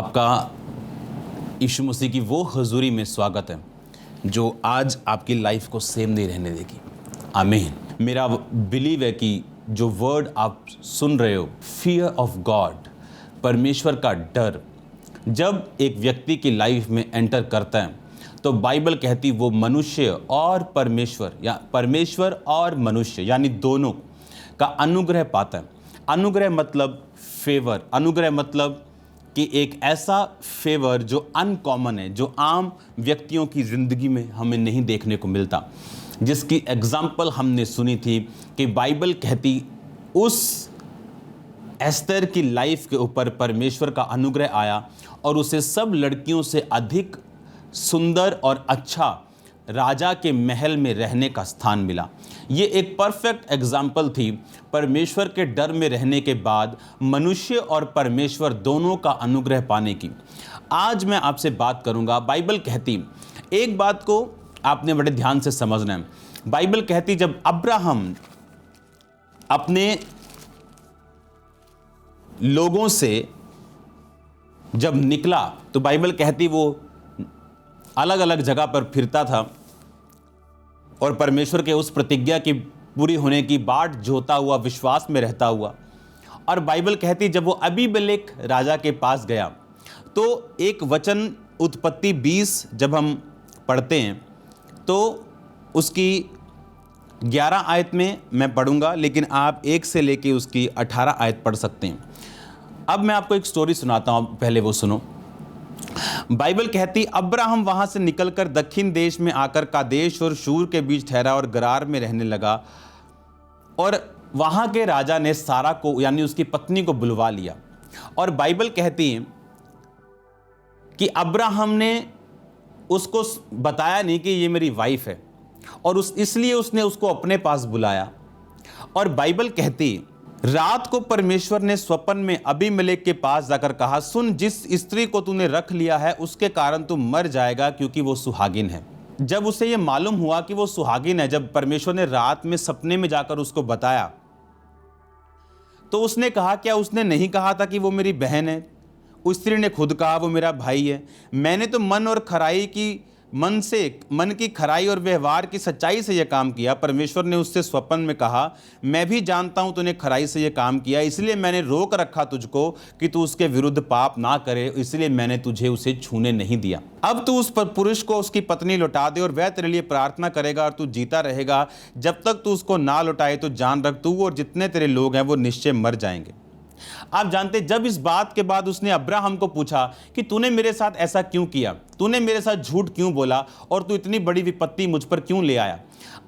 आपका यीशु मसीह की वो हजूरी में स्वागत है जो आज आपकी लाइफ को सेम नहीं रहने देगी। आमीन। मेरा बिलीव है कि जो वर्ड आप सुन रहे हो, फियर ऑफ गॉड, परमेश्वर का डर, जब एक व्यक्ति की लाइफ में एंटर करता है तो बाइबल कहती वो मनुष्य और परमेश्वर या परमेश्वर और मनुष्य यानी दोनों का अनुग्रह पाता है। अनुग्रह मतलब फेवर, अनुग्रह मतलब कि एक ऐसा फेवर जो अनकॉमन है, जो आम व्यक्तियों की ज़िंदगी में हमें नहीं देखने को मिलता, जिसकी एग्जाम्पल हमने सुनी थी कि बाइबल कहती उस एस्तर की लाइफ के ऊपर परमेश्वर का अनुग्रह आया और उसे सब लड़कियों से अधिक सुंदर और अच्छा राजा के महल में रहने का स्थान मिला। ये एक परफेक्ट एग्जाम्पल थी परमेश्वर के डर में रहने के बाद मनुष्य और परमेश्वर दोनों का अनुग्रह पाने की। आज मैं आपसे बात करूंगा। बाइबल कहती, एक बात को आपने बड़े ध्यान से समझना है। बाइबल कहती जब अब्राहम अपने लोगों से जब निकला तो बाइबल कहती वो अलग अलग जगह पर फिरता था और परमेश्वर के उस प्रतिज्ञा की पूरी होने की बाट जोता हुआ, विश्वास में रहता हुआ। और बाइबल कहती जब वो अबीमेलेक राजा के पास गया तो एक वचन उत्पत्ति 20 जब हम पढ़ते हैं तो उसकी 11 आयत में मैं पढ़ूंगा, लेकिन आप 1 से लेके उसकी 18 आयत पढ़ सकते हैं। अब मैं आपको एक स्टोरी सुनाता हूं, पहले वो सुनो। बाइबल कहती अब्राहम वहां से निकलकर दक्षिण देश में आकर कादेश और शूर के बीच ठहरा और गरार में रहने लगा। और वहां के राजा ने सारा को यानी उसकी पत्नी को बुलवा लिया। और बाइबल कहती है कि अब्राहम ने उसको बताया नहीं कि ये मेरी वाइफ है, और इसलिए उसने उसको अपने पास बुलाया। और बाइबल कहती रात को परमेश्वर ने स्वप्न में अबीमेलेक के पास जाकर कहा, सुन, जिस स्त्री को तूने रख लिया है उसके कारण तू मर जाएगा क्योंकि वो सुहागिन है। जब उसे ये मालूम हुआ कि वो सुहागिन है, जब परमेश्वर ने रात में सपने में जाकर उसको बताया तो उसने कहा, क्या उसने नहीं कहा था कि वो मेरी बहन है? उस स्त्री ने खुद कहा वो मेरा भाई है। मैंने तो मन की खराई और व्यवहार की सच्चाई से यह काम किया। परमेश्वर ने उससे स्वप्न में कहा, मैं भी जानता हूं तूने खराई से यह काम किया, इसलिए मैंने रोक रखा तुझको कि तू उसके विरुद्ध पाप ना करे, इसलिए मैंने तुझे उसे छूने नहीं दिया। अब तू उस पुरुष को उसकी पत्नी लौटा दे और वह तेरे लिए प्रार्थना करेगा और तू जीता रहेगा। जब तक तू उसको ना लौटाए तो जान रख, तू और जितने तेरे लोग हैं वो निश्चय मर जाएंगे। आप जानते, जब इस बात के बाद उसने अब्राहम को पूछा कि तूने मेरे साथ ऐसा क्यों किया, तूने मेरे साथ झूठ क्यों बोला और तू इतनी बड़ी विपत्ति मुझ पर क्यों ले आया।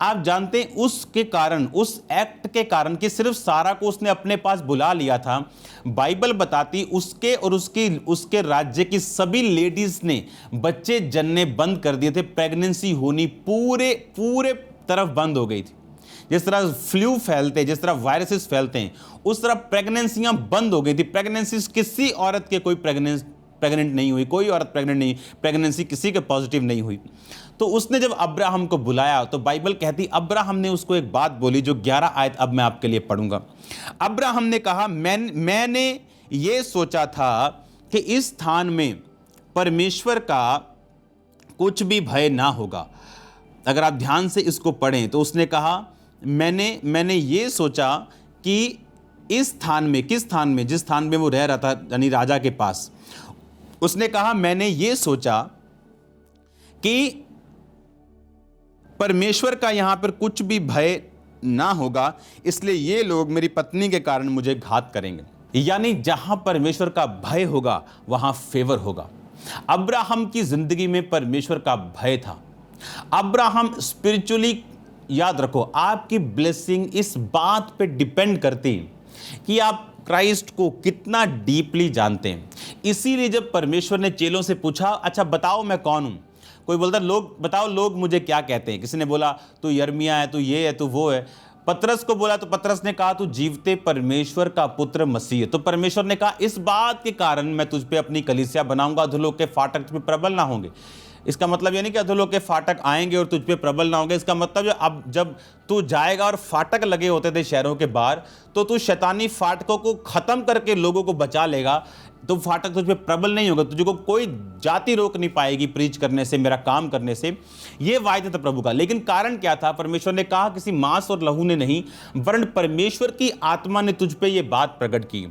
आप जानते उसके कारण, उस एक्ट के कारण कि सिर्फ सारा को उसने अपने पास बुला लिया था, बाइबल बताती उसके और उसके राज्य की सभी लेडीज ने बच्चे जन्ने बंद कर दिए थे। प्रेगनेंसी होनी पूरे तरफ बंद हो गई थी। जिस तरह फ्लू फैलते, जिस तरह वायरसेस फैलते हैं, उस तरह प्रेगनेंसियां बंद हो गई थी। प्रेगनेंसी किसी औरत के कोई प्रेग्नेंट नहीं हुई, कोई औरत प्रेगनेंसी किसी के पॉजिटिव नहीं हुई। तो उसने जब अब्राहम को बुलाया तो बाइबल कहती अब्राहम ने उसको एक बात बोली जो 11 आयत अब मैं आपके लिए पढ़ूंगा। अब्राहम ने कहा, मैंने ये सोचा था कि इस स्थान में परमेश्वर का कुछ भी भय ना होगा। अगर आप ध्यान से इसको पढ़ें तो उसने कहा, मैंने ये सोचा कि इस स्थान में, किस स्थान में, जिस स्थान में वो रह रहा था यानी राजा के पास, उसने कहा मैंने ये सोचा कि परमेश्वर का यहां पर कुछ भी भय ना होगा, इसलिए ये लोग मेरी पत्नी के कारण मुझे घात करेंगे। यानी जहां परमेश्वर का भय होगा वहां फेवर होगा। अब्राहम की जिंदगी में परमेश्वर का भय था। अब्राहम स्पिरिचुअली, याद रखो, आपकी ब्लेसिंग इस बात पे डिपेंड करती है कि आप क्राइस्ट को कितना डीपली जानते हैं। इसीलिए जब परमेश्वर ने चेलों से पूछा, अच्छा बताओ मैं कौन हूं, कोई बोलता लोग मुझे क्या कहते हैं। किसी ने बोला तू यिर्मयाह है, तू ये है, तू वो है। पतरस को बोला तो पतरस ने कहा तू जीवते परमेश्वर का पुत्र मसीह है। तो परमेश्वर ने कहा इस बात के कारण मैं तुझ पे अपनी कलीसिया बनाऊंगा, अधोलोक के फाटक तुझ पे प्रबल ना होंगे। इसका मतलब ये नहीं कि अधोलोक के फाटक आएंगे और तुझ पे प्रबल ना होंगे। इसका मतलब अब जब तू जाएगा और फाटक लगे होते थे शहरों के बाहर, तो तू शैतानी फाटकों को खत्म करके लोगों को बचा लेगा। तो फाटक तुझ पे प्रबल नहीं होगा, तुझको कोई जाति रोक नहीं पाएगी प्रीच करने से, मेरा काम करने से। ये वायदा था प्रभु का। लेकिन कारण क्या था? परमेश्वर ने कहा किसी मांस और लहू ने नहीं, वरन परमेश्वर की आत्मा ने तुझ पे ये बात प्रकट की।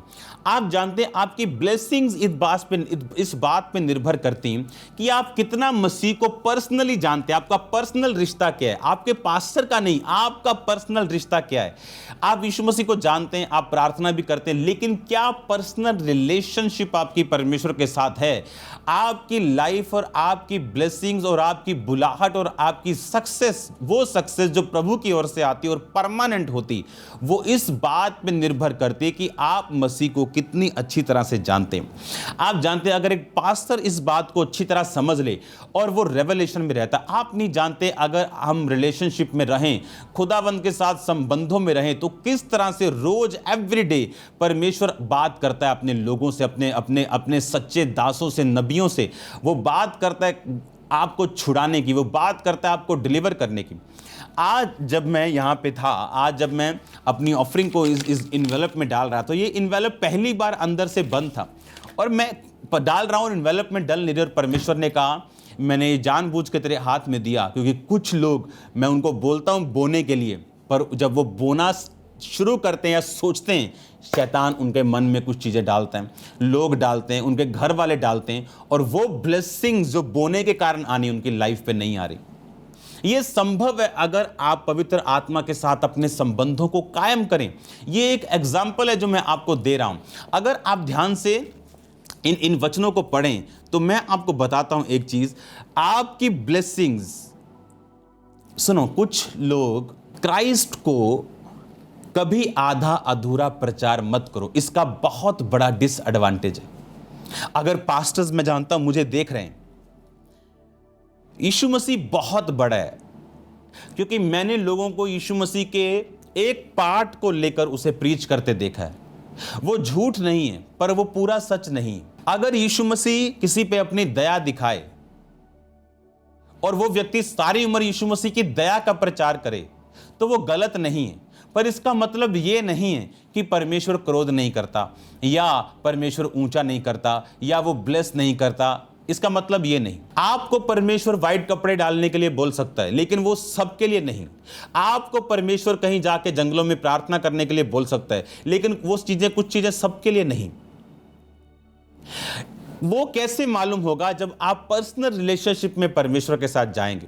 आप जानते हैं आपकी ब्लेसिंग्स इस बात पे निर्भर करती हैं कि आप कितना मसीह को पर्सनली जानते हैं। आपका पर्सनल रिश्ता क्या है? आपके पास्टर का नहीं, आपका पर्सनल रिश्ता क्या है? आप यीशु मसीह को जानते हैं, आप प्रार्थना भी करते हैं, लेकिन क्या पर्सनल रिलेशनशिप आपकी परमेश्वर के साथ है? आपकी लाइफ और आपकी ब्लेसिंग्स और आपकी बुलाहट और आपकी सक्सेस, वो सक्सेस जो प्रभु की ओर से आती और परमानेंट होती, वो इस बात पे निर्भर करती है कि आप मसीह को कितनी अच्छी तरह से जानते हैं। आप जानते हैं अगर एक पास्टर इस बात को अच्छी तरह समझ ले और वो रेवलेशन में रहता, आप नहीं जानते अगर हम रिलेशनशिप में रहें, खुदावंद के साथ संबंधों में रहें, तो किस तरह से रोज एवरीडे परमेश्वर बात करता है अपने लोगों से, अपने अपने अपने सच्चे दासों से, नबियों से। वो बात करता है आपको छुड़ाने की, वो बात करता है आपको डिलीवर करने की। आज जब मैं यहाँ पे था, आज जब मैं अपनी ऑफरिंग को इस इन्वेलप में डाल रहा, तो ये इन्वेलप पहली बार अंदर से बंद था और मैं डाल रहा हूँ, इन्वेलप में डल नहीं रही, और परमेश्वर ने कहा मैंने ये जानबूझ के तेरे हाथ में दिया, क्योंकि कुछ लोग, मैं उनको बोलता हूँ बोने के लिए, पर जब वो बोना शुरू करते हैं या सोचते हैं, शैतान उनके मन में कुछ चीज़ें डालते हैं, लोग डालते हैं, उनके घर वाले डालते हैं, और वो ब्लेसिंग्स जो बोने के कारण आनी उनकी लाइफ पे नहीं आ रही। ये संभव है अगर आप पवित्र आत्मा के साथ अपने संबंधों को कायम करें। ये एक एग्जाम्पल है जो मैं आपको दे रहा हूं। अगर आप ध्यान से इन वचनों को पढ़ें तो मैं आपको बताता हूं एक चीज, आपकी ब्लेसिंग्स, सुनो, कुछ लोग क्राइस्ट को कभी आधा अधूरा प्रचार मत करो, इसका बहुत बड़ा डिसएडवांटेज है। अगर पास्टर्स मैं जानता हूं मुझे देख रहे हैं, यीशु मसीह बहुत बड़ा है, क्योंकि मैंने लोगों को यीशु मसीह के एक पार्ट को लेकर उसे प्रीच करते देखा है। वो झूठ नहीं है पर वो पूरा सच नहीं। अगर यीशु मसीह किसी पे अपनी दया दिखाए और वो व्यक्ति सारी उम्र यीशु मसीह की दया का प्रचार करे तो वो गलत नहीं है, पर इसका मतलब ये नहीं है कि परमेश्वर क्रोध नहीं करता या परमेश्वर ऊंचा नहीं करता या वो ब्लेस नहीं करता। इसका मतलब ये नहीं। आपको परमेश्वर व्हाइट कपड़े डालने के लिए बोल सकता है, लेकिन वो सबके लिए नहीं। आपको परमेश्वर कहीं जाके जंगलों में प्रार्थना करने के लिए बोल सकता है, लेकिन वो चीजें, कुछ चीजें सबके लिए नहीं। वो कैसे मालूम होगा? जब आप पर्सनल रिलेशनशिप में परमेश्वर के साथ जाएंगे।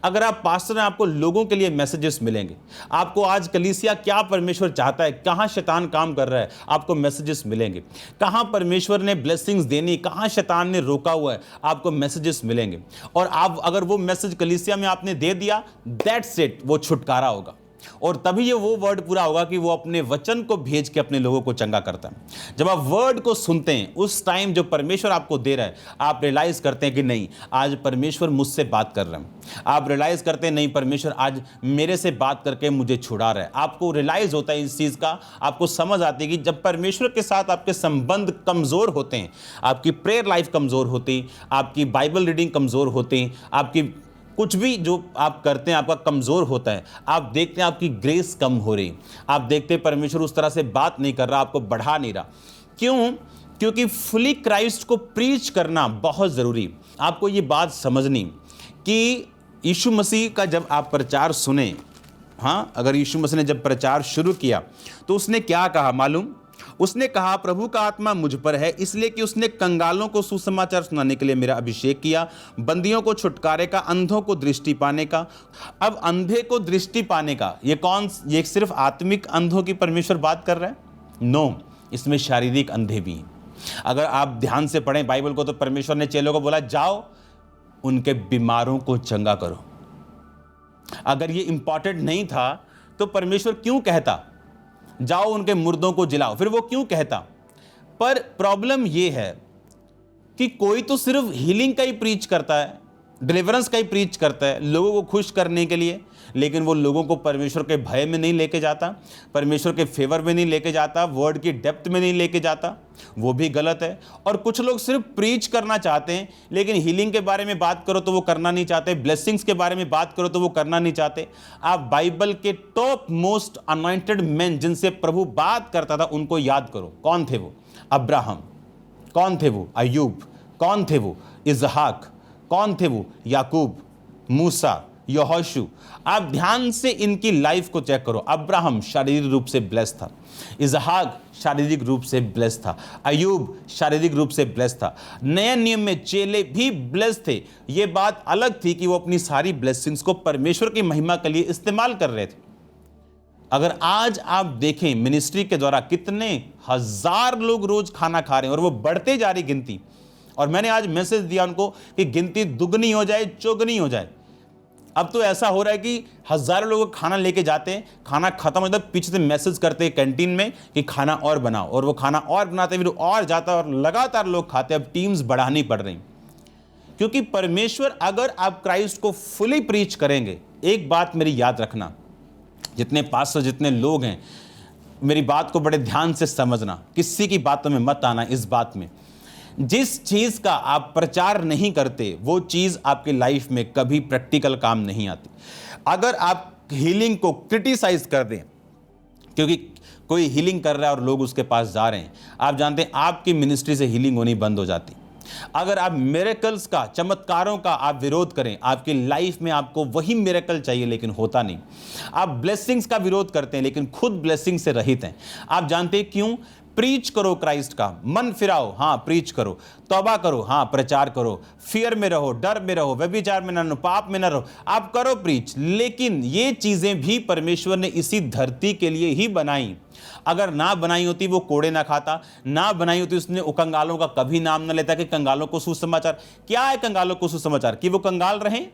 अगर आप पास्टर हैं, आपको लोगों के लिए मैसेजेस मिलेंगे। आपको आज कलीसिया क्या परमेश्वर चाहता है, कहां शैतान काम कर रहा है, आपको मैसेजेस मिलेंगे। कहां परमेश्वर ने ब्लेसिंग्स देनी, कहां शैतान ने रोका हुआ है, आपको मैसेजेस मिलेंगे। और आप अगर वो मैसेज कलीसिया में आपने दे दिया, दैट्स इट, वो छुटकारा होगा। और तभी ये वो वर्ड पूरा होगा कि वो अपने वचन को भेज के अपने लोगों को चंगा करता है। जब आप वर्ड को सुनते हैं, उस टाइम जो परमेश्वर आपको दे रहा है, आप रियलाइज करते हैं कि नहीं, आज परमेश्वर मुझसे बात कर रहे हैं। आप रियलाइज करते हैं नहीं, परमेश्वर आज मेरे से बात करके मुझे छुड़ा रहा है। आपको रियलाइज होता है इस चीज़ का, आपको समझ आती है कि जब परमेश्वर के साथ आपके संबंध कमज़ोर होते हैं, आपकी प्रेयर लाइफ कमज़ोर होती, आपकी बाइबल रीडिंग कमज़ोर होती, आपकी कुछ भी जो आप करते हैं आपका कमज़ोर होता है, आप देखते हैं आपकी ग्रेस कम हो रही, आप देखते हैं परमेश्वर उस तरह से बात नहीं कर रहा, आपको बढ़ा नहीं रहा। क्यों? क्योंकि फुली क्राइस्ट को प्रीच करना बहुत ज़रूरी। आपको ये बात समझनी कि यीशु मसीह का जब आप प्रचार सुने, हाँ, अगर यीशु मसीह ने जब प्रचार शुरू किया तो उसने क्या कहा मालूम? उसने कहा, प्रभु का आत्मा मुझ पर है, इसलिए कि उसने कंगालों को सुसमाचार सुनाने के लिए मेरा अभिषेक किया, बंदियों को छुटकारे का, अंधों को दृष्टि पाने का। अब अंधे को दृष्टि पाने का, ये सिर्फ आत्मिक अंधों की परमेश्वर बात कर रहा है? नो, इसमें शारीरिक अंधे भी हैं। अगर आप ध्यान से पढ़ें बाइबल को, तो परमेश्वर ने चेलों को बोला, जाओ उनके बीमारों को चंगा करो। अगर ये इंपॉर्टेंट नहीं था तो परमेश्वर क्यों कहता जाओ उनके मुर्दों को जिलाओ? फिर वो क्यों कहता? पर प्रॉब्लम ये है कि कोई तो सिर्फ हीलिंग का ही प्रीच करता है, डिलीवरेंस का ही प्रीच करता है लोगों को खुश करने के लिए, लेकिन वो लोगों को परमेश्वर के भय में नहीं लेके जाता, परमेश्वर के फेवर में नहीं लेके जाता, वर्ड की डेप्थ में नहीं लेके जाता। वो भी गलत है। और कुछ लोग सिर्फ प्रीच करना चाहते हैं, लेकिन हीलिंग के बारे में बात करो तो वो करना नहीं चाहते, ब्लेसिंग्स के बारे में बात करो तो वो करना नहीं चाहते। आप बाइबल के टॉप मोस्ट अनॉइंटेड मैन जिनसे प्रभु बात करता था उनको याद करो। कौन थे वो? अब्राहम, कौन थे वो? अय्यूब। कौन थे वो? इसहाक। कौन थे वो? याकूब, मूसा, यहोशू। आप ध्यान से इनकी लाइफ को चेक करो। अब्राहम शारीरिक रूप से ब्लेस्ड था, इसहाक शारीरिक रूप से ब्लेस्ड था, अय्यूब शारीरिक रूप से ब्लेस्ड था। नए नियम में चेले भी ब्लेस्ड थे। यह बात अलग थी कि वो अपनी सारी ब्लेसिंग्स को परमेश्वर की महिमा के लिए इस्तेमाल कर रहे थे। अगर आज आप देखें मिनिस्ट्री के द्वारा कितने हजार लोग रोज खाना खा रहे हैं और वो बढ़ते जा रही गिनती, और मैंने आज मैसेज दिया उनको कि गिनती दुगनी हो जाए चौगनी हो जाए। अब तो ऐसा हो रहा है कि हजारों लोग खाना लेके जाते हैं, खाना खत्म हो जाता है, पीछे से मैसेज करते हैं कैंटीन में कि खाना और बनाओ, और वो खाना और बनाते फिर और जाता है और लगातार लोग खाते हैं। अब टीम्स बढ़ानी पड़ रही, क्योंकि परमेश्वर, अगर आप क्राइस्ट को फुली प्रीच करेंगे, एक बात मेरी याद रखना, जितने पास्टर जितने लोग हैं, मेरी बात को बड़े ध्यान से समझना, किसी की बातों में मत आना। इस बात में जिस चीज़ का आप प्रचार नहीं करते वो चीज़ आपकी लाइफ में कभी प्रैक्टिकल काम नहीं आती। अगर आप हीलिंग को क्रिटिसाइज कर दें, क्योंकि कोई हीलिंग कर रहा है और लोग उसके पास जा रहे हैं, आप जानते हैं आपकी मिनिस्ट्री से हीलिंग होनी बंद हो जाती। अगर आप मिरेकल्स का, चमत्कारों का आप विरोध करें, आपकी लाइफ में आपको वही मिरेकल चाहिए लेकिन होता नहीं। आप ब्लेसिंग्स का विरोध करते हैं लेकिन खुद ब्लेसिंग से रहित हैं। आप जानते हैं क्यों? प्रीच करो क्राइस्ट का, मन फिराओ, हाँ प्रीच करो, तौबा करो, हाँ प्रचार करो, फियर में रहो, डर में रहो, व्यभिचार में न रहो, पाप में न रहो, आप करो प्रीच। लेकिन ये चीजें भी परमेश्वर ने इसी धरती के लिए ही बनाई। अगर ना बनाई होती वो कोड़े ना खाता, ना बनाई होती उसने कंगालों का कभी नाम ना लेता कि कंगालों को सुसमाचार। क्या है कंगालों को सुसमाचार? कि वो कंगाल रहें?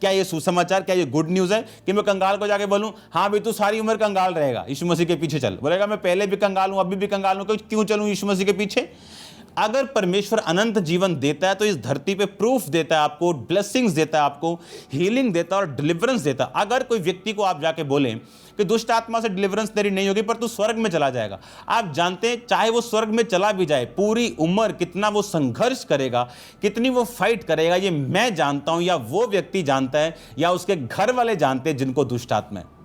क्या ये सुसमाचार, क्या ये गुड न्यूज़ है कि मैं कंगाल को जाके बोलूं हाँ भाई तू सारी उम्र कंगाल रहेगा, यीशु मसीह के पीछे चल? बोलेगा मैं पहले भी कंगाल हूं, अभी भी कंगाल हूं, क्यों चलूं यीशु मसीह के पीछे? अगर परमेश्वर अनंत जीवन देता है तो इस धरती पे प्रूफ देता है आपको, ब्लेसिंग्स देता है आपको, हीलिंग देता है और डिलीवरेंस देता है। अगर कोई व्यक्ति को आप जाके बोलें कि दुष्ट आत्मा से डिलीवरेंस तेरी नहीं होगी पर तू स्वर्ग में चला जाएगा, आप जानते हैं चाहे वो स्वर्ग में चला भी जाए, पूरी उम्र कितना वो संघर्ष करेगा, कितनी वो फाइट करेगा, ये मैं जानता हूं, या वो व्यक्ति जानता है, या उसके घर वाले जानते हैं जिनको दुष्ट आत्मा है।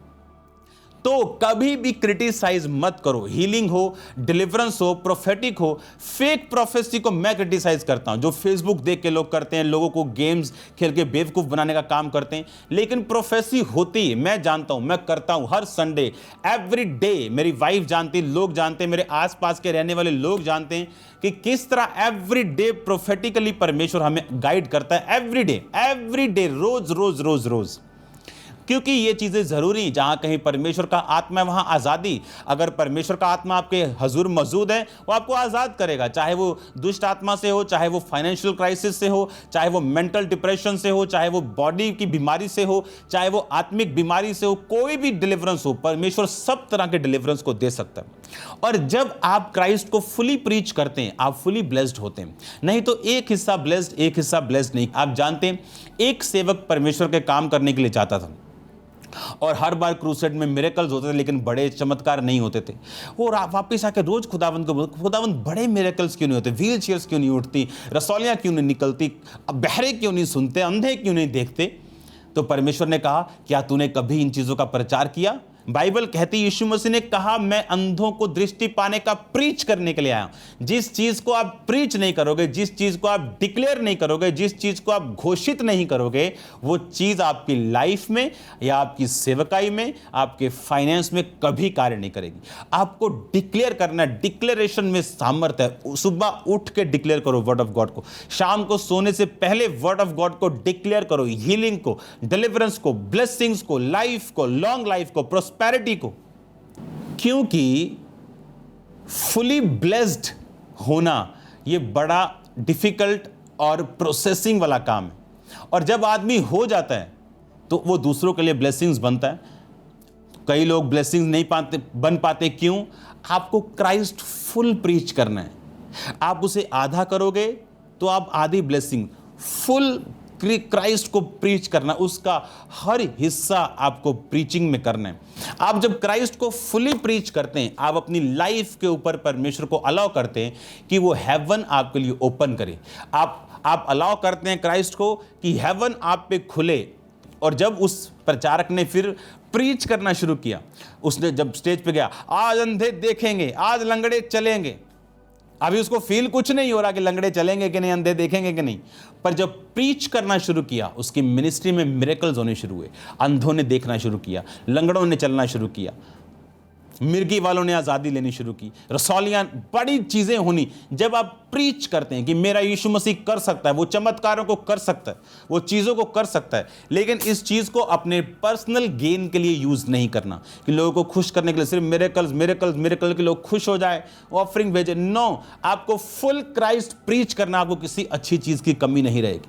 तो कभी भी क्रिटिसाइज मत करो। हीलिंग हो, डिलीवरेंस हो, प्रोफेटिक हो, फेक प्रोफेसी को मैं क्रिटिसाइज करता हूं, जो फेसबुक देख के लोग करते हैं, लोगों को गेम्स खेल के बेवकूफ बनाने का काम करते हैं। लेकिन प्रोफेसी होती है, मैं जानता हूं, मैं करता हूं हर संडे, एवरी डे। मेरी वाइफ जानती, लोग जानते हैं, मेरे आसपास के रहने वाले लोग जानते हैं कि किस तरह एवरी डे प्रोफेटिकली परमेश्वर हमें गाइड करता है। एवरी डे, रोज रोज रोज रोज, क्योंकि ये चीज़ें ज़रूरी। जहाँ कहीं परमेश्वर का आत्मा है वहाँ आज़ादी। अगर परमेश्वर का आत्मा आपके हजूर मौजूद है वो आपको आज़ाद करेगा, चाहे वो दुष्ट आत्मा से हो, चाहे वो फाइनेंशियल क्राइसिस से हो, चाहे वो मेंटल डिप्रेशन से हो, चाहे वो बॉडी की बीमारी से हो, चाहे वो आत्मिक बीमारी से हो, कोई भी डिलीवरेंस हो, परमेश्वर सब तरह के डिलीवरेंस को दे सकता है। और जब आप क्राइस्ट को फुली प्रीच करते हैं आप फुली ब्लेस्ड होते हैं, नहीं तो एक हिस्सा ब्लेस्ड एक हिस्सा ब्लेस्ड नहीं। आप जानते हैं एक सेवक परमेश्वर के काम करने के लिए जाता था और हर बार क्रूसेड में मिरेकल्स होते थे लेकिन बड़े चमत्कार नहीं होते थे। वो वापस आके रोज खुदावंद को, खुदावंद बड़े मिरेकल्स क्यों नहीं होते, व्हील चेयर्स क्यों नहीं उठती, रसौलियाँ क्यों नहीं निकलती, बहरे क्यों नहीं सुनते, अंधे क्यों नहीं देखते? तो परमेश्वर ने कहा क्या तूने कभी इन चीज़ों का प्रचार किया? बाइबल कहती है यीशु मसीह ने कहा मैं अंधों को दृष्टि पाने का प्रीच करने के लिए आया हूं। जिस चीज को आप प्रीच नहीं करोगे, जिस चीज को आप डिक्लेयर नहीं करोगे, जिस चीज को आप घोषित नहीं करोगे, वो चीज आपकी लाइफ में या आपकी सेवकाई में, आपके फाइनेंस में कभी कार्य नहीं करेगी। आपको डिक्लेयर करना, डिक्लेरेशन में सामर्थ्य है। सुबह उठ के डिक्लेयर करो वर्ड ऑफ गॉड को, शाम को सोने से पहले वर्ड ऑफ गॉड को डिक्लेयर करो, हीलिंग को, डिलीवरेंस को, ब्लेसिंग्स को, लाइफ को, लॉन्ग लाइफ को, प्रोस्पेरिटी को। क्योंकि फुली ब्लेस्ड होना यह बड़ा डिफिकल्ट और प्रोसेसिंग वाला काम है, और जब आदमी हो जाता है तो वो दूसरों के लिए ब्लेसिंग्स बनता है। कई लोग ब्लेसिंग्स नहीं बन पाते, क्यों? आपको क्राइस्ट फुल प्रीच करना है। आप उसे आधा करोगे तो आप आधी ब्लेसिंग, फुल क्राइस्ट को प्रीच करना, उसका हर हिस्सा आपको प्रीचिंग में करना है। आप जब क्राइस्ट को फुली प्रीच करते हैं, आप अपनी लाइफ के ऊपर परमेश्वर को अलाउ करते हैं कि वो हेवन आपके लिए ओपन करे। आप अलाउ करते हैं क्राइस्ट को कि हेवन आप पे खुले। और जब उस प्रचारक ने फिर प्रीच करना शुरू किया, उसने जब स्टेज पे गया, आज अंधे देखेंगे, आज लंगड़े चलेंगे, अभी उसको फील कुछ नहीं हो रहा कि लंगड़े चलेंगे कि नहीं, अंधे देखेंगे कि नहीं। पर जब प्रीच करना शुरू किया, उसकी मिनिस्ट्री में मिरेकल्स होने शुरू हुए। अंधों ने देखना शुरू किया, लंगड़ों ने चलना शुरू किया, मिर्गी वालों ने आज़ादी लेनी शुरू की, रसौलियाँ, बड़ी चीज़ें होनी। जब आप प्रीच करते हैं कि मेरा यीशु मसीह कर सकता है, वो चमत्कारों को कर सकता है, वो चीज़ों को कर सकता है, लेकिन इस चीज़ को अपने पर्सनल गेन के लिए यूज़ नहीं करना कि लोगों को खुश करने के लिए सिर्फ मिरेकल्स मिरेकल्स मिरेकल के लोग खुश हो जाए, ऑफरिंग भेजे। नो, आपको फुल क्राइस्ट प्रीच करना, आपको किसी अच्छी चीज़ की कमी नहीं रहेगी।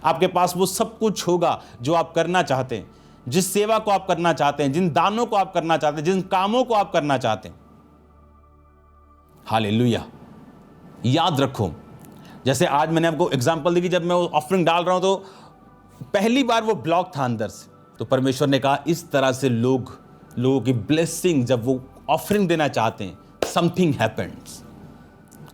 आपके पास वो सब कुछ होगा जो आप करना चाहते हैं, जिस सेवा को आप करना चाहते हैं, जिन दानों को आप करना चाहते हैं, जिन कामों को आप करना चाहते हैं। हालेलुया। याद रखो, जैसे आज मैंने आपको एग्जांपल दी कि जब मैं वो ऑफरिंग डाल रहा हूं तो पहली बार वो ब्लॉक था अंदर से, तो परमेश्वर ने कहा इस तरह से लोगों की ब्लेसिंग, जब वो ऑफरिंग देना चाहते हैं, समथिंग हैपेंस,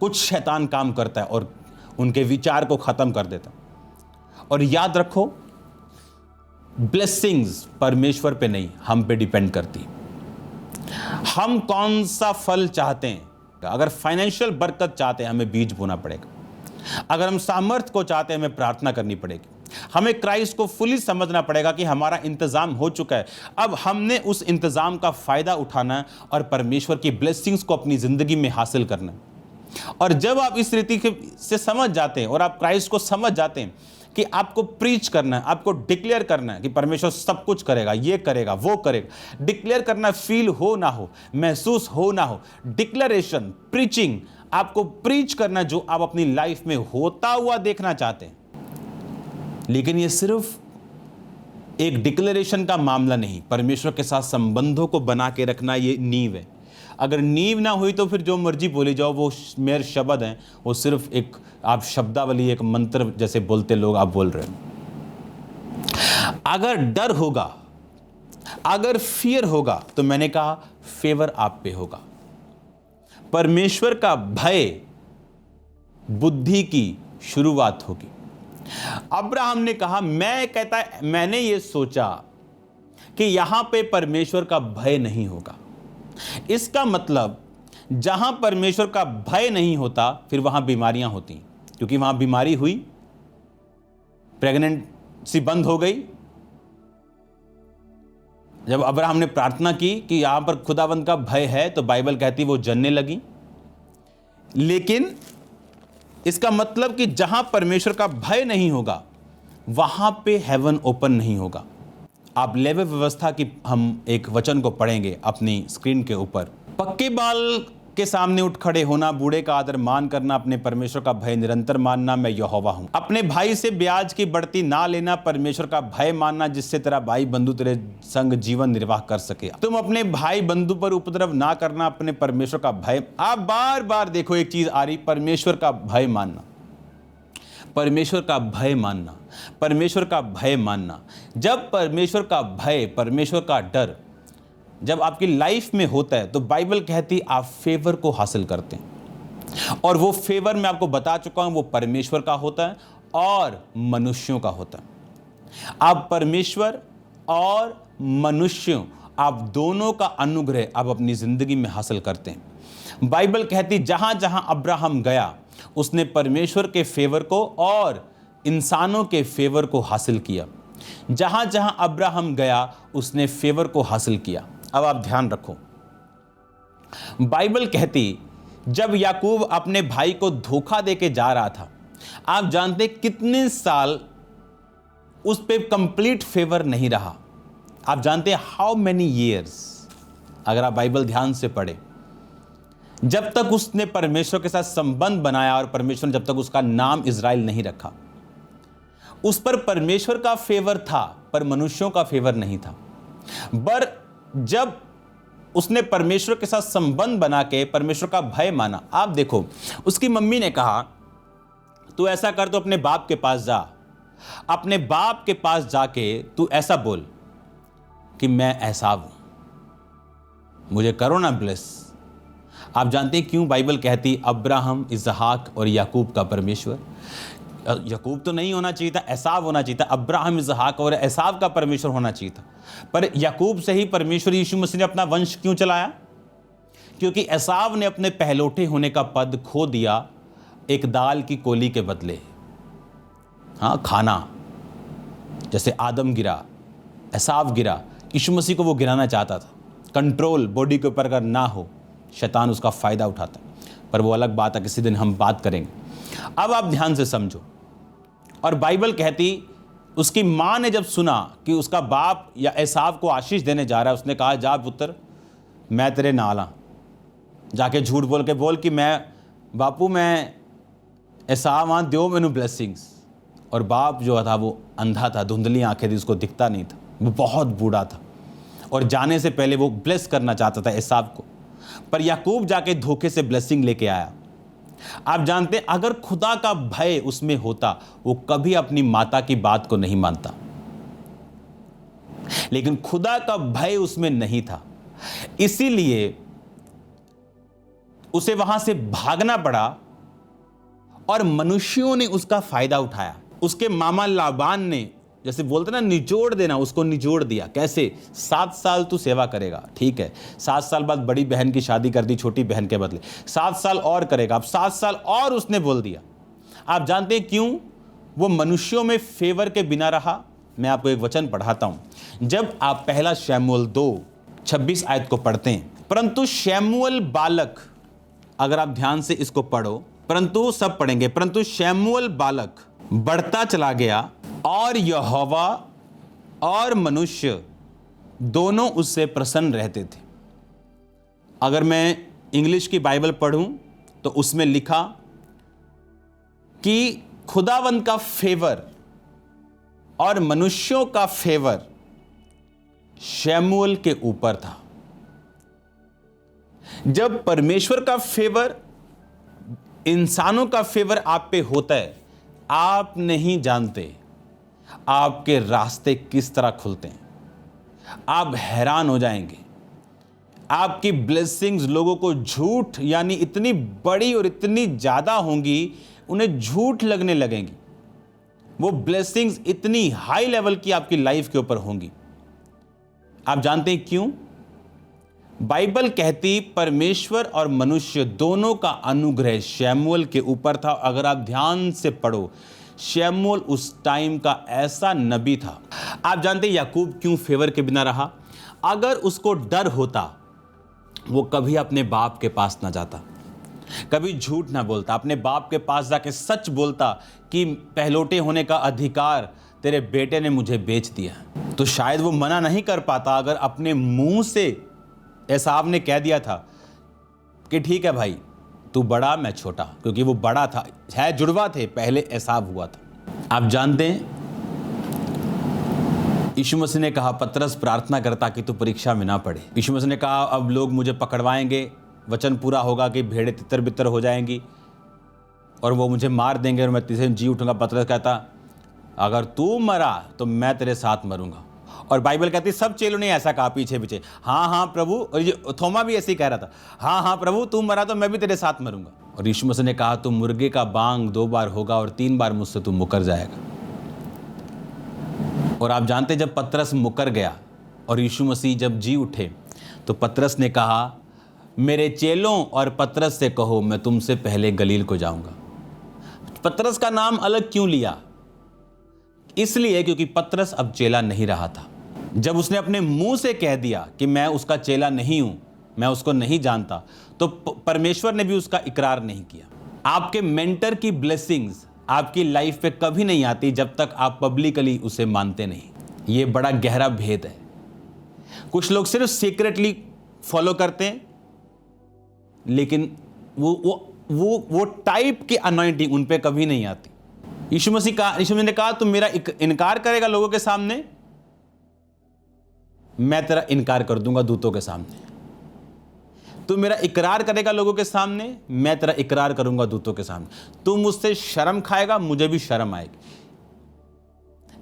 कुछ शैतान काम करता है और उनके विचार को खत्म कर देता है। और याद रखो, ब्लेसिंग्स परमेश्वर पे नहीं, हम पे डिपेंड करती। हम कौन सा फल चाहते हैं। अगर फाइनेंशियल बरकत चाहते हैं, हमें बीज बोना पड़ेगा। अगर हम सामर्थ्य को चाहते हैं, हमें प्रार्थना करनी पड़ेगी। हमें क्राइस्ट को फुली समझना पड़ेगा कि हमारा इंतजाम हो चुका है, अब हमने उस इंतजाम का फायदा उठाना है और परमेश्वर की ब्लेसिंग्स को अपनी जिंदगी में हासिल करना है। और जब आप इस रीति से समझ जाते हैं और आप क्राइस्ट को समझ जाते हैं कि आपको प्रीच करना है, आपको डिक्लेयर करना है कि परमेश्वर सब कुछ करेगा, ये करेगा, वो करेगा। डिक्लेयर करना, फील हो ना हो, महसूस हो ना हो, डिक्लेरेशन, प्रीचिंग, आपको प्रीच करना जो आप अपनी लाइफ में होता हुआ देखना चाहते हैं। लेकिन ये सिर्फ एक डिक्लेरेशन का मामला नहीं, परमेश्वर के साथ संबंधों को बना के रखना ये नींव है। अगर नींव ना हुई तो फिर जो मर्जी बोले जाओ, वो मेरे शब्द हैं, वो सिर्फ एक आप शब्दावली, एक मंत्र जैसे बोलते लोग आप बोल रहे हैं। अगर डर होगा, अगर फियर होगा, तो मैंने कहा फेवर आप पे होगा। परमेश्वर का भय बुद्धि की शुरुआत होगी। अब्राहम ने कहा, मैंने ये सोचा कि यहां पे परमेश्वर का भय नहीं होगा। इसका मतलब जहां परमेश्वर का भय नहीं होता, फिर वहां बीमारियां होती, क्योंकि वहां बीमारी हुई, प्रेगनेंसी बंद हो गई। जब अब्राहम ने प्रार्थना की कि यहां पर खुदावंद का भय है, तो बाइबल कहती वो जनने लगी। लेकिन इसका मतलब कि जहां परमेश्वर का भय नहीं होगा, वहां पे हेवन ओपन नहीं होगा। आप लेवे व्यवस्था की हम एक वचन को पढ़ेंगे अपनी स्क्रीन के ऊपर। पक्के बाल के सामने उठ खड़े होना, बूढ़े का आदर मान करना, अपने परमेश्वर का भय निरंतर मानना, मैं यहोवा हूं। अपने भाई से ब्याज की बढ़ती ना लेना, परमेश्वर का भय मानना, जिससे तेरा भाई बंधु तेरे संग जीवन निर्वाह कर सके। तुम अपने भाई बंधु पर उपद्रव ना करना, अपने परमेश्वर का भय। आप बार बार देखो एक चीज आ रही, परमेश्वर का भय मानना, परमेश्वर का भय मानना, परमेश्वर का भय मानना। जब परमेश्वर का भय, परमेश्वर का डर जब आपकी लाइफ में होता है, तो बाइबल कहती आप फेवर को हासिल करते हैं। और वो फेवर मैं आपको बता चुका हूं, वो परमेश्वर का होता है और मनुष्यों का होता है। आप परमेश्वर और मनुष्यों, आप दोनों का अनुग्रह आप अपनी जिंदगी में हासिल करते हैं। बाइबल कहती जहां जहां अब्राहम गया, उसने परमेश्वर के फेवर को और इंसानों के फेवर को हासिल किया। जहां जहां अब्राहम गया, उसने फेवर को हासिल किया। अब आप ध्यान रखो, बाइबल कहती जब याकूब अपने भाई को धोखा देके जा रहा था, आप जानते कितने साल उस पे कंप्लीट फेवर नहीं रहा। आप जानते हैं हाउ मेनी ईयर्स, अगर आप बाइबल ध्यान से पढ़े, जब तक उसने परमेश्वर के साथ संबंध बनाया और परमेश्वर जब तक उसका नाम इज़राइल नहीं रखा, उस पर परमेश्वर का फेवर था पर मनुष्यों का फेवर नहीं था। पर जब उसने परमेश्वर के साथ संबंध बना के परमेश्वर का भय माना, आप देखो उसकी मम्मी ने कहा तू ऐसा कर, तो अपने बाप के पास जा, अपने बाप के पास जाके तू ऐसा बोल कि मैं एसाव हूं, मुझे करो ना ब्लेस। आप जानते हैं क्यों बाइबल कहती अब्राहम, इसहाक और याकूब का परमेश्वर? याकूब तो नहीं होना चाहिए था, एसाव होना चाहिए था। अब्राहम, इसहाक और एसाव का परमेश्वर होना चाहिए था। पर याकूब से ही परमेश्वर यीशु मसीह ने अपना वंश क्यों चलाया? क्योंकि एसाव ने अपने पहलौठे होने का पद खो दिया एक दाल की कोली के बदले। हाँ, खाना, जैसे आदम गिरा, एसाव गिरा, यीशु मसीह को वो गिराना चाहता था। कंट्रोल बॉडी के ऊपर अगर ना हो, शैतान उसका फ़ायदा उठाता। पर वो अलग बात है, किसी दिन हम बात करेंगे। अब आप ध्यान से समझो। और बाइबल कहती, उसकी माँ ने जब सुना कि उसका बाप या एसाव को आशीष देने जा रहा है, उसने कहा, जा पुत्र, मैं तेरे नाल हाँ। जाके झूठ बोल कि मैं बापू मैं एसाव हाँ, दो मैनू ब्लेसिंग्स। और बाप जो था वो अंधा था, धुंधली आंखें थी, उसको दिखता नहीं था, वो बहुत बूढ़ा था। और जाने से पहले वो ब्लेस करना चाहता था एसाव को, पर याकूब जाके धोखे से ब्लेसिंग लेके आया। आप जानते हैं, अगर खुदा का भय उसमें होता, वो कभी अपनी माता की बात को नहीं मानता। लेकिन खुदा का भय उसमें नहीं था, इसीलिए उसे वहां से भागना पड़ा और मनुष्यों ने उसका फायदा उठाया। उसके मामा लाबान ने, जैसे बोलते ना निचोड़ देना, उसको निचोड़ दिया। कैसे? 7 साल तू सेवा करेगा, ठीक है। 7 साल बाद बड़ी बहन की शादी कर दी छोटी बहन के बदले, 7 साल और करेगा। अब 7 साल और उसने बोल दिया। आप जानते हैं क्यों वो मनुष्यों में फेवर के बिना रहा? मैं आपको एक वचन पढ़ाता हूं। जब आप पहला शमूएल 2:26 आयत को पढ़ते हैं, परंतु शमूएल बालक, अगर आप ध्यान से इसको पढ़ो, परंतु सब पढ़ेंगे, परंतु शमूएल बालक बढ़ता चला गया और यहोवा और मनुष्य दोनों उससे प्रसन्न रहते थे। अगर मैं इंग्लिश की बाइबल पढ़ूं तो उसमें लिखा कि खुदावंद का फेवर और मनुष्यों का फेवर शमूएल के ऊपर था। जब परमेश्वर का फेवर, इंसानों का फेवर आप पे होता है, आप नहीं जानते आपके रास्ते किस तरह खुलते हैं। आप हैरान हो जाएंगे। आपकी ब्लेसिंग्स लोगों को झूठ, यानी इतनी बड़ी और इतनी ज़्यादा होंगी, उन्हें झूठ लगने लगेंगी। वो ब्लेसिंग्स इतनी हाई लेवल की आपकी लाइफ के ऊपर होंगी। आप जानते हैं क्यों? बाइबल कहती परमेश्वर और मनुष्य दोनों का अनुग्रह शमूएल के ऊपर था। अगर आप ध्यान से पढ़ो, शमूएल उस टाइम का ऐसा नबी था। आप जानते हैं याकूब क्यों फेवर के बिना रहा? अगर उसको डर होता, वो कभी अपने बाप के पास ना जाता, कभी झूठ ना बोलता, अपने बाप के पास जाके सच बोलता कि पहलौठे होने का अधिकार तेरे बेटे ने मुझे बेच दिया। तो शायद वो मना नहीं कर पाता अगर अपने मुंह से एसाव ने कह दिया था कि ठीक है भाई, तू बड़ा मैं छोटा, क्योंकि वो बड़ा था, है जुड़वा थे, पहले एसाव हुआ था। आप जानते हैं यीशु मसीह ने कहा, पतरस प्रार्थना करता कि तू परीक्षा में ना पड़े। यीशु मसीह ने कहा, अब लोग मुझे पकड़वाएंगे, वचन पूरा होगा कि भेड़ें तितर बितर हो जाएंगी और वो मुझे मार देंगे और मैं तीसरे दिन जी उठूंगा। पतरस कहता, अगर तू मरा तो मैं तेरे साथ मरूंगा। और बाइबल कहती सब चेलों ने ऐसा कहा पीछे पीछे, हाँ हाँ प्रभु। और ये थोमा भी ऐसे ही कह रहा था, हाँ हाँ प्रभु, तू मरा तो मैं भी तेरे साथ मरूंगा। और यीशु मसीह ने कहा, तू मुर्गे का बांग 2 बार होगा और 3 बार मुझसे तू मुकर जाएगा। और आप जानते जब पतरस मुकर गया और यीशु मसीह जब जी उठे, तो पतरस ने कहा, मेरे चेलों और पतरस से कहो मैं तुमसे पहले गलील को जाऊंगा। पतरस का नाम अलग क्यों लिया? इसलिए क्योंकि पतरस अब चेला नहीं रहा था। जब उसने अपने मुंह से कह दिया कि मैं उसका चेला नहीं हूं, मैं उसको नहीं जानता, तो परमेश्वर ने भी उसका इकरार नहीं किया। आपके मेंटर की ब्लेसिंग्स आपकी लाइफ पे कभी नहीं आती जब तक आप पब्लिकली उसे मानते नहीं। ये बड़ा गहरा भेद है। कुछ लोग सिर्फ सीक्रेटली फॉलो करते हैं, लेकिन वो टाइप की अनॉइंटिंग उन पे कभी नहीं आती। यीशु मसीह ने कहा, तुम मेरा इनकार करेगा लोगों के सामने, मैं तेरा इनकार कर दूंगा दूतों के सामने। तू मेरा इकरार करेगा लोगों के सामने, मैं तेरा इकरार करूंगा दूतों के सामने। तू मुझसे शर्म खाएगा, मुझे भी शर्म आएगी।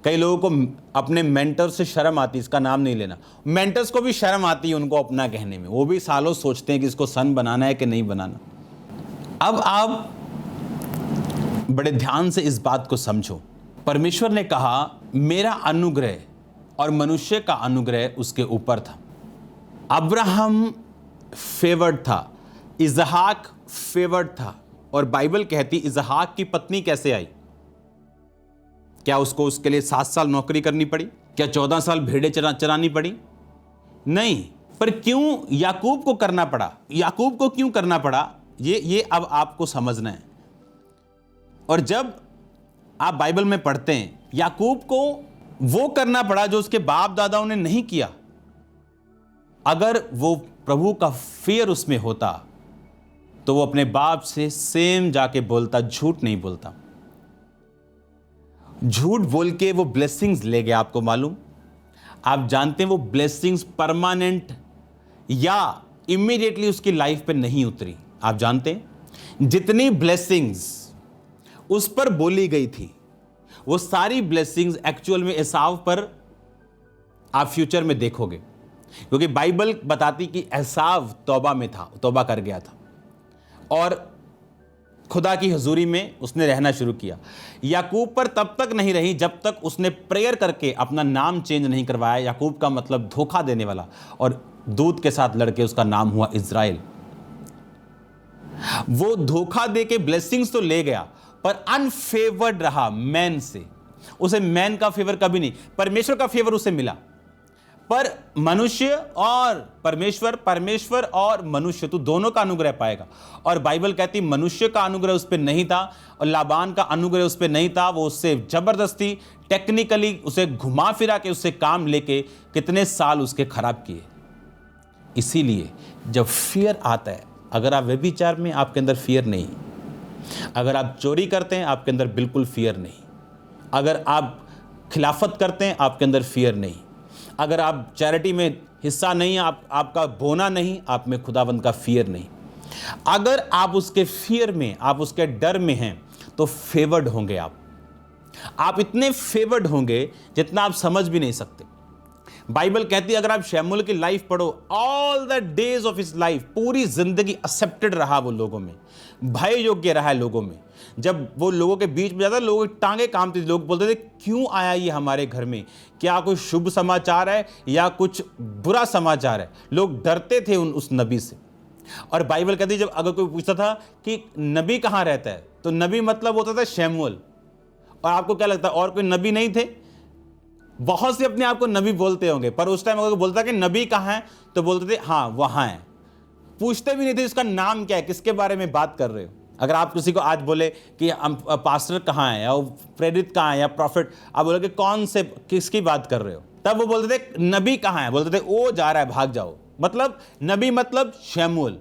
कई लोगों को अपने मेंटर से शर्म आती, इसका नाम नहीं लेना। मेंटर्स को भी शर्म आती है उनको अपना कहने में, वो भी सालों सोचते हैं कि इसको सन बनाना है कि नहीं बनाना। अब आप बड़े ध्यान से इस बात को समझो। परमेश्वर ने कहा, मेरा अनुग्रह और मनुष्य का अनुग्रह उसके ऊपर था। अब्राहम फेवर्ड था, इसहाक फेवर्ड था। और बाइबल कहती इसहाक की पत्नी कैसे आई? क्या उसको उसके लिए 7 साल नौकरी करनी पड़ी? क्या 14 साल भेड़ें चरानी पड़ी? नहीं। पर क्यों याकूब को करना पड़ा? याकूब को क्यों करना पड़ा? ये अब आपको समझना है। और जब आप बाइबल में पढ़ते हैं, याकूब को वो करना पड़ा जो उसके बाप दादाओं ने नहीं किया। अगर वो प्रभु का फियर उसमें होता तो वो अपने बाप से सेम जाके बोलता, झूठ नहीं बोलता। झूठ बोल के वो ब्लेसिंग्स ले गया। आपको मालूम, आप जानते हैं वो ब्लेसिंग्स परमानेंट या इमीडिएटली उसकी लाइफ पे नहीं उतरी। आप जानते हैं जितनी ब्लेसिंग्स उस पर बोली गई थी वो सारी ब्लेसिंग्स एक्चुअल में एसाव पर आप फ्यूचर में देखोगे, क्योंकि बाइबल बताती कि एसाव तौबा में था, तौबा कर गया था और खुदा की हजूरी में उसने रहना शुरू किया। याकूब पर तब तक नहीं रही जब तक उसने प्रेयर करके अपना नाम चेंज नहीं करवाया। याकूब का मतलब धोखा देने वाला, और दूध के साथ लड़के उसका नाम हुआ इज़राइल। वो धोखा दे के ब्लेसिंग्स तो ले गया पर अनफेवर्ड रहा मैन से। उसे मैन का फेवर कभी नहीं, परमेश्वर का फेवर उसे मिला। पर मनुष्य और परमेश्वर, परमेश्वर और मनुष्य, तू दोनों का अनुग्रह पाएगा। और बाइबल कहती मनुष्य का अनुग्रह उस पर नहीं था और लाबान का अनुग्रह उस पर नहीं था। वो उससे जबरदस्ती टेक्निकली उसे घुमा फिरा के उससे काम लेके कितने साल उसके खराब किए। इसीलिए जब फियर आता है, अगर आप व्यभिचार में, आपके अंदर फियर नहीं। अगर आप चोरी करते हैं, आपके अंदर बिल्कुल फियर नहीं। अगर आप खिलाफत करते हैं, आपके अंदर फियर नहीं। अगर आप चैरिटी में हिस्सा नहीं, आपका बोना नहीं, आप में खुदावंद का फियर नहीं। अगर आप उसके फियर में, आप उसके डर में हैं, तो फेवर्ड होंगे आप इतने फेवर्ड होंगे जितना आप समझ भी नहीं सकते। बाइबल कहती है, अगर आप शमूएल की लाइफ पढ़ो, all the days of his life, पूरी जिंदगी एक्सेप्टेड रहा वो लोगों में, भय योग्य रहा है लोगों में। जब वो लोगों के बीच में जाता, लोगों की टांगे कांपती थी। लोग बोलते थे क्यों आया ये हमारे घर में? क्या कोई शुभ समाचार है या कुछ बुरा समाचार है? लोग डरते थे उस नबी से। और बाइबल कहती है, जब अगर कोई पूछता था कि नबी कहाँ रहता है, तो नबी मतलब होता था शमूएल। और आपको क्या लगता है और कोई नबी नहीं थे? बहुत से अपने आप को नबी बोलते होंगे, पर उस टाइम अगर बोलता कि नबी कहाँ है तो बोलते थे हाँ वहाँ है। पूछते भी नहीं थे इसका नाम क्या है, किसके बारे में बात कर रहे हो। अगर आप किसी को आज बोले कि पास्टर कहाँ है या प्रेरित कहाँ है या प्रॉफिट, आप बोले कि कौन से, किसकी बात कर रहे हो, तब वो बोलते थे नबी कहाँ है, बोलते थे वो जा रहा है भाग जाओ। मतलब नबी मतलब शमूएल।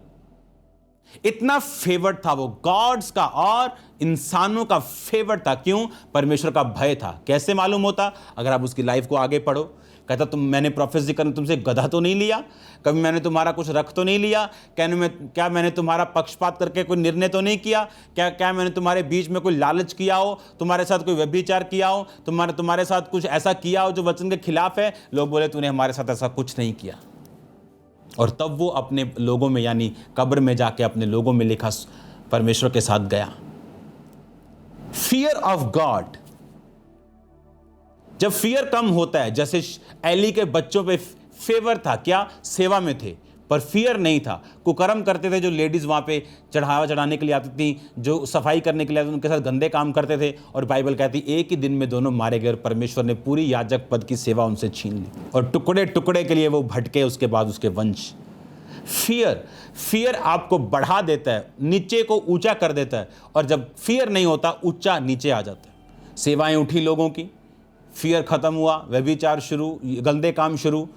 इतना फेवर्ड था वो, गॉड्स का और इंसानों का फेवर्ड था। क्यों? परमेश्वर का भय था। कैसे मालूम होता? अगर आप उसकी लाइफ को आगे पढ़ो। कहता मैंने प्रोफेसी करने तुमसे गधा तो नहीं लिया, कभी मैंने तुम्हारा कुछ रख तो नहीं लिया, क्या मैंने तुम्हारा पक्षपात करके कोई निर्णय तो नहीं किया, क्या मैंने तुम्हारे बीच में कोई लालच किया हो, तुम्हारे साथ कोई व्यभिचार किया हो, तुम्हारे साथ कुछ ऐसा किया हो जो वचन के खिलाफ है? लोग बोले तूने हमारे साथ ऐसा कुछ नहीं किया। और तब वो अपने लोगों में, यानी कब्र में जाके अपने लोगों में लिखा परमेश्वर के साथ गया। फियर ऑफ गॉड, जब फियर कम होता है, जैसे एली के बच्चों पे फेवर था, क्या सेवा में थे पर फियर नहीं था। कुकर्म करते थे, जो लेडीज वहां पे चढ़ावा चढ़ाने के लिए आती थी, जो सफाई करने के लिए आती थी, उनके साथ गंदे काम करते थे। और बाइबल कहती एक ही दिन में दोनों मारे गए और परमेश्वर ने पूरी याजक पद की सेवा उनसे छीन ली और टुकड़े टुकड़े के लिए वो भटके। उसके बाद उसके वंश। फियर आपको बढ़ा देता है, नीचे को ऊंचा कर देता है। और जब फियर नहीं होता, ऊंचा नीचे आ जाता है। सेवाएं उठी लोगों की, फियर खत्म हुआ, व्यभिचार शुरू, गंदे काम शुरू,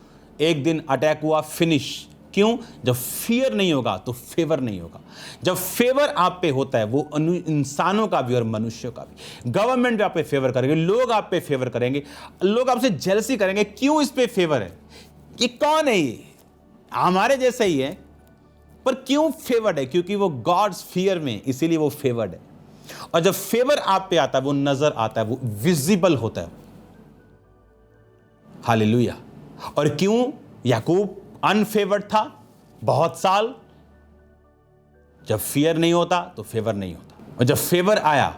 एक दिन अटैक हुआ, फिनिश। क्यों? जब फियर नहीं होगा तो फेवर नहीं होगा। जब फेवर आप पे होता है, वो इंसानों का भी और मनुष्यों का भी, गवर्नमेंट भी आप पे फेवर करेंगे, लोग आप पे फेवर करेंगे, लोग आपसे जेलसी करेंगे। क्यों इस पे फेवर है? कि कौन है ये? हमारे जैसा ही है, पर क्यों फेवर्ड है? क्योंकि वो गॉड्स फियर में, इसीलिए वो फेवर्ड है। और जब फेवर आप पे आता है, वो नजर आता है, वो विजिबल होता है। हालेलुया। और क्यों याकूब अनफेवर्ड था बहुत साल? जब फियर नहीं होता तो फेवर नहीं होता, और जब फेवर आया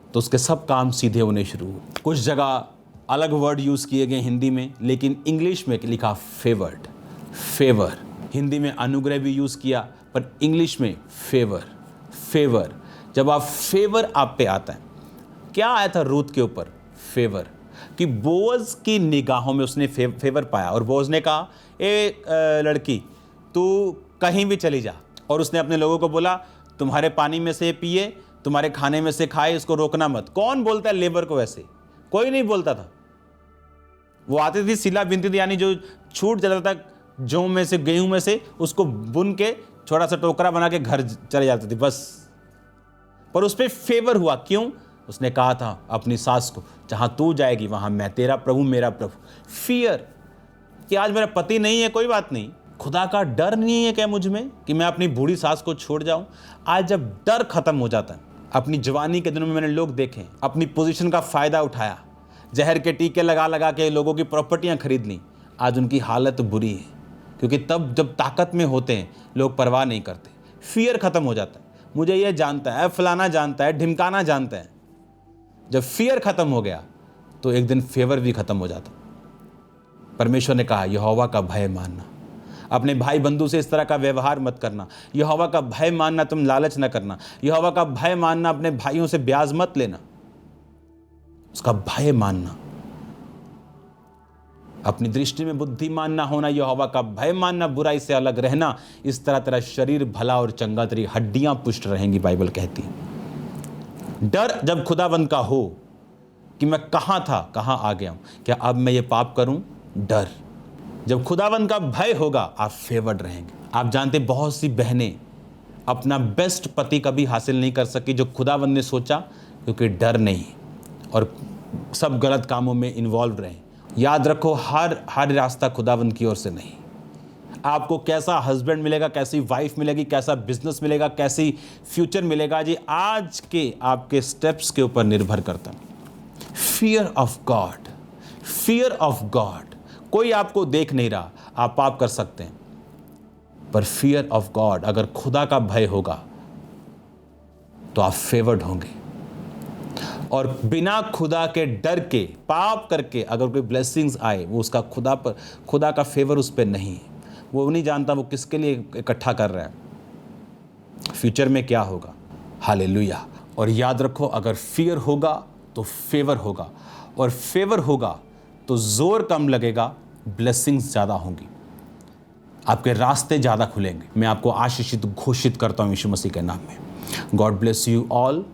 तो उसके सब काम सीधे होने शुरू हुए। कुछ जगह अलग वर्ड यूज किए गए हिंदी में, लेकिन इंग्लिश में लिखा फेवर्ड, फेवर। हिंदी में अनुग्रह भी यूज़ किया, पर इंग्लिश में फेवर। फेवर, जब आप फेवर आप पे आता है, क्या आया था रूथ के ऊपर? फेवर, कि बोअज की निगाहों में उसने फेवर पाया। और बोअज ने कहा, ए लड़की, तू कहीं भी चली जा। और उसने अपने लोगों को बोला, तुम्हारे पानी में से पिए, तुम्हारे खाने में से खाए, इसको रोकना मत। कौन बोलता है लेबर को वैसे? कोई नहीं बोलता था। वो आती थी, सिला बिनती थी, यानी जो छूट जाता था जौ में से, गेहूं में से, उसको बुन के छोटा सा टोकरा बना के घर चले जाती थी बस। पर उस पर फेवर हुआ। क्यों? उसने कहा था अपनी सास को, जहां तू जाएगी वहां मैं, तेरा प्रभु मेरा प्रभु। फियर, कि आज मेरा पति नहीं है, कोई बात नहीं, खुदा का डर नहीं है क्या मुझ में कि मैं अपनी बूढ़ी सास को छोड़ जाऊं? आज जब डर खत्म हो जाता है, अपनी जवानी के दिनों में मैंने लोग देखे, अपनी पोजीशन का फायदा उठाया, जहर के टीके लगा लगा के लोगों की प्रॉपर्टियां खरीद ली, आज उनकी हालत बुरी है। क्योंकि तब जब ताकत में होते हैं लोग परवाह नहीं करते, फियर खत्म हो जाता है। मुझे ये जानता है, फलाना जानता है, ढिमकाना जानता है। जब फियर खत्म हो गया तो एक दिन फेवर भी खत्म हो जाता। परमेश्वर ने कहा, यहोवा का भय मानना, अपने भाई बंधु से इस तरह का व्यवहार मत करना, यहोवा का भय मानना, तुम लालच न करना, यहोवा का भय मानना, अपने भाइयों से ब्याज मत लेना, उसका भय मानना, अपनी दृष्टि में बुद्धिमान ना होना, यहोवा का भय मानना, बुराई से अलग रहना। इस तरह तेरा शरीर भला और चंगा, तेरी हड्डियां पुष्ट रहेंगी, बाइबल कहती है। डर जब खुदावंद का हो कि मैं कहां था कहां आ गया हूं, क्या अब मैं ये पाप करूं? डर। जब खुदावंद का भय होगा आप फेवर्ड रहेंगे। आप जानते, बहुत सी बहनें अपना बेस्ट पति कभी हासिल नहीं कर सकी जो खुदावंद ने सोचा, क्योंकि डर नहीं, और सब गलत कामों में इन्वॉल्व रहे। याद रखो, हर रास्ता खुदावंद की ओर से नहीं। आपको कैसा हस्बैंड मिलेगा, कैसी वाइफ मिलेगी, कैसा बिजनेस मिलेगा, कैसी फ्यूचर मिलेगा, जी आज के आपके स्टेप्स के ऊपर निर्भर करता है। Fear of God, fear of God. कोई आपको देख नहीं रहा, आप पाप कर सकते हैं, पर फियर ऑफ गॉड, अगर खुदा का भय होगा तो आप फेवर्ड होंगे। और बिना खुदा के डर के पाप करके अगर कोई ब्लेसिंग्स आए, वो उसका खुदा का फेवर उस पर नहीं है। वो नहीं जानता वो किसके लिए इकट्ठा कर रहा है, फ्यूचर में क्या होगा। हालेलुया। और याद रखो, अगर फियर होगा तो फेवर होगा, और फेवर होगा तो जोर कम लगेगा, ब्लेसिंग्स ज़्यादा होंगी, आपके रास्ते ज़्यादा खुलेंगे। मैं आपको आशीषित घोषित करता हूँ यीशु मसीह के नाम में। God bless you all.